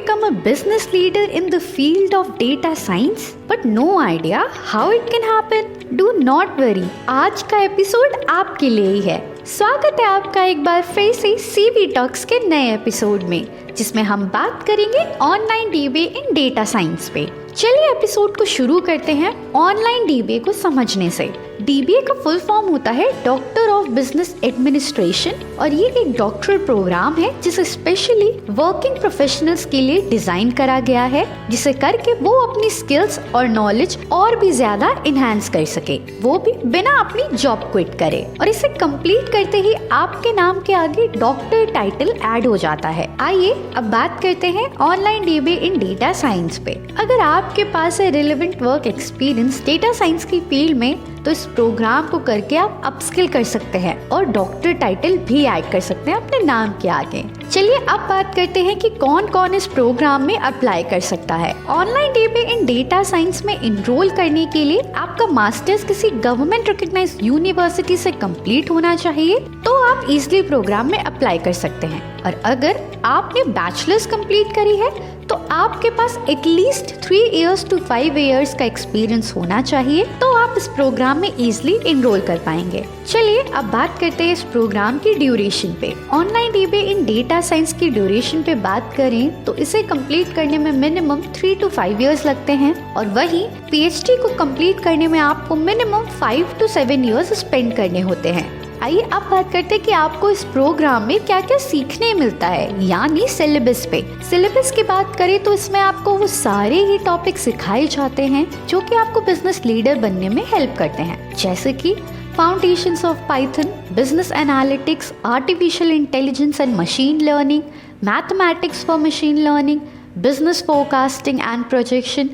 become a business leader in the field of data science but no idea how it can happen? Do not worry, आज का episode आपके लिए ही है। स्वागत है आपका एक बार फिर से CV टॉक्स के नए एपिसोड में, जिसमें हम बात करेंगे ऑनलाइन DBA इन डेटा साइंस पे। चलिए एपिसोड को शुरू करते हैं ऑनलाइन DBA को समझने से। DBA का फुल फॉर्म होता है डॉक्टर ऑफ बिजनेस एडमिनिस्ट्रेशन और ये एक डॉक्टरल प्रोग्राम है जिसे स्पेशली वर्किंग प्रोफेशनल्स के लिए डिजाइन करा गया है, जिसे करके वो अपनी स्किल्स और नॉलेज और भी ज्यादा इनहेंस कर सके, वो भी बिना अपनी जॉब क्विट करे। और इसे कंप्लीट करते ही आपके नाम के आगे डॉक्टर टाइटल ऐड हो जाता है। आइए अब बात करते हैं ऑनलाइन DBA इन डेटा साइंस पे। अगर आपके पास है relevant work experience data science की फील्ड में, तो इस प्रोग्राम को करके आप अपस्किल कर सकते हैं और डॉक्टर टाइटल भी ऐड कर सकते हैं अपने नाम के आगे। चलिए अब बात करते हैं कि कौन कौन इस प्रोग्राम में अप्लाई कर सकता है। ऑनलाइन DBA इन डेटा साइंस में इनरोल करने के लिए आपका मास्टर्स किसी गवर्नमेंट रिकॉग्नाइज्ड यूनिवर्सिटी से कंप्लीट होना चाहिए, तो आप इजीली प्रोग्राम में अप्लाई कर सकते हैं। और अगर आपने बैचलर्स कंप्लीट करी है तो आपके पास एटलीस्ट 3 इयर्स to 5 इयर्स का एक्सपीरियंस होना चाहिए, तो आप इस प्रोग्राम में इजीली इनरोल कर पाएंगे। चलिए अब बात करते हैं इस प्रोग्राम की ड्यूरेशन पे। ऑनलाइन DBA इन डेटा साइंस की ड्यूरेशन पे बात करें तो इसे कंप्लीट करने में मिनिमम 3 to 5 इयर्स लगते हैं, और वहीं PhD को कंप्लीट करने में आपको मिनिमम 5 to 7 इयर्स स्पेंड करने होते हैं। आइए अब बात करते हैं कि आपको इस प्रोग्राम में क्या क्या सीखने मिलता है, यानी सिलेबस पे। सिलेबस की बात करें तो इसमें आपको वो सारे ही टॉपिक सिखाए जाते हैं जो कि आपको बिजनेस लीडर बनने में हेल्प करते हैं, जैसे कि foundations of Python, business analytics, artificial intelligence and machine learning, mathematics for machine learning, business forecasting and projection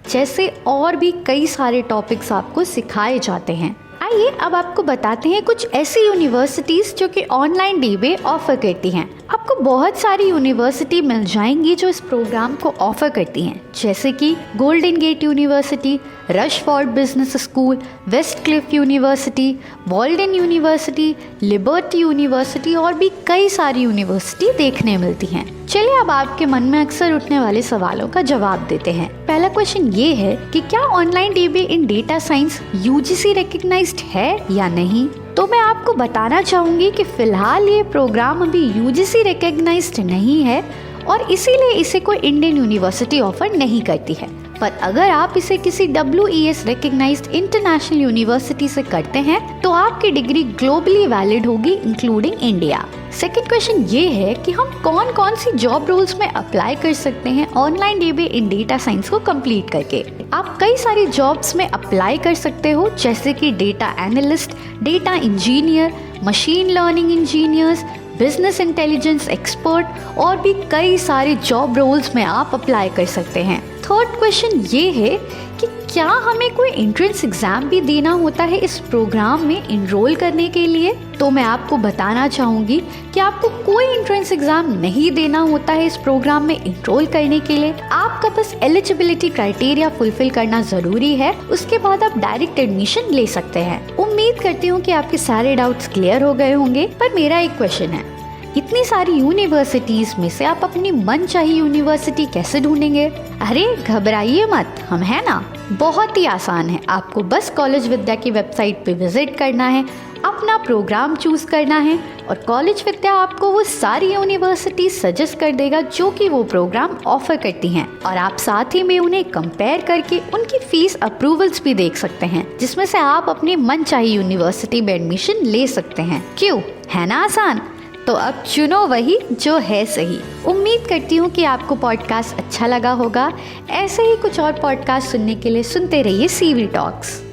जैसे और भी कई सारे टॉपिक्स आपको सिखाए जाते हैं। आइए अब आपको बताते हैं कुछ ऐसी यूनिवर्सिटीज जो कि ऑनलाइन DBA ऑफर करती हैं। आपको बहुत सारी यूनिवर्सिटी मिल जाएंगी जो इस प्रोग्राम को ऑफर करती हैं, जैसे कि Golden Gate University, Rushford Business School, Westcliff University, Walden University, Liberty University और भी कई सारी यूनिवर्सिटी देखने मिलती हैं। चलिए अब आपके मन में अक्सर उठने वाले सवालों का जवाब देते हैं। पहला क्वेश्चन ये है कि क्या ऑनलाइन DBA इन डेटा साइंस UGC रिकॉग्नाइज्ड है या नहीं? तो मैं आपको बताना चाहूँगी कि फिलहाल ये प्रोग्राम अभी UGC रिकॉग्नाइज्ड नहीं है और इसीलिए इसे कोई इंडियन यूनिवर्सिटी ऑफर नहीं करती है। पर अगर आप इसे किसी WES रिकॉग्नाइज्ड इंटरनेशनल यूनिवर्सिटी से करते हैं तो आपकी डिग्री ग्लोबली वैलिड होगी, इंक्लूडिंग इंडिया। सेकेंड क्वेश्चन ये है कि हम कौन कौन सी जॉब रोल्स में अप्लाई कर सकते हैं ऑनलाइन DBA इन डेटा साइंस को कंप्लीट करके। आप कई सारी जॉब्स में अप्लाई कर सकते हो, जैसे कि data analyst, data engineer, machine learning engineers, business intelligence expert और भी कई सारे जॉब रोल्स में आप अप्लाई कर सकते हैं। थर्ड क्वेश्चन ये है कि क्या हमें कोई एंट्रेंस एग्जाम भी देना होता है इस प्रोग्राम में इनरोल करने के लिए? तो मैं आपको बताना चाहूँगी कि आपको कोई एंट्रेंस एग्जाम नहीं देना होता है इस प्रोग्राम में इनरोल करने के लिए। आपका बस एलिजिबिलिटी क्राइटेरिया फुलफिल करना ज़रूरी है, उसके बाद आप डायरेक्ट एडमिशन ले सकते हैं। उम्मीद करती हूँ कि आपके सारे डाउट्स क्लियर हो गए होंगे, पर मेरा एक क्वेश्चन है, इतनी सारी यूनिवर्सिटीज में से आप अपनी मनचाही यूनिवर्सिटी कैसे ढूंढेंगे? अरे घबराइए मत, हम है ना। बहुत ही आसान है, आपको बस कॉलेज विद्या की वेबसाइट पे विजिट करना है, अपना प्रोग्राम चूज करना है और कॉलेज विद्या आपको वो सारी यूनिवर्सिटी सजेस्ट कर देगा जो कि वो प्रोग्राम ऑफर करती हैं, और आप साथ ही में उन्हें कंपेयर करके उनकी फीस अप्रूवल्स भी देख सकते हैं, जिसमें से आप अपनी मनचाही यूनिवर्सिटी में एडमिशन ले सकते हैं। क्यों, है ना आसान? तो अब चुनो वही जो है सही। उम्मीद करती हूँ कि आपको पॉडकास्ट अच्छा लगा होगा। ऐसे ही कुछ और पॉडकास्ट सुनने के लिए सुनते रहिए CV टॉक्स।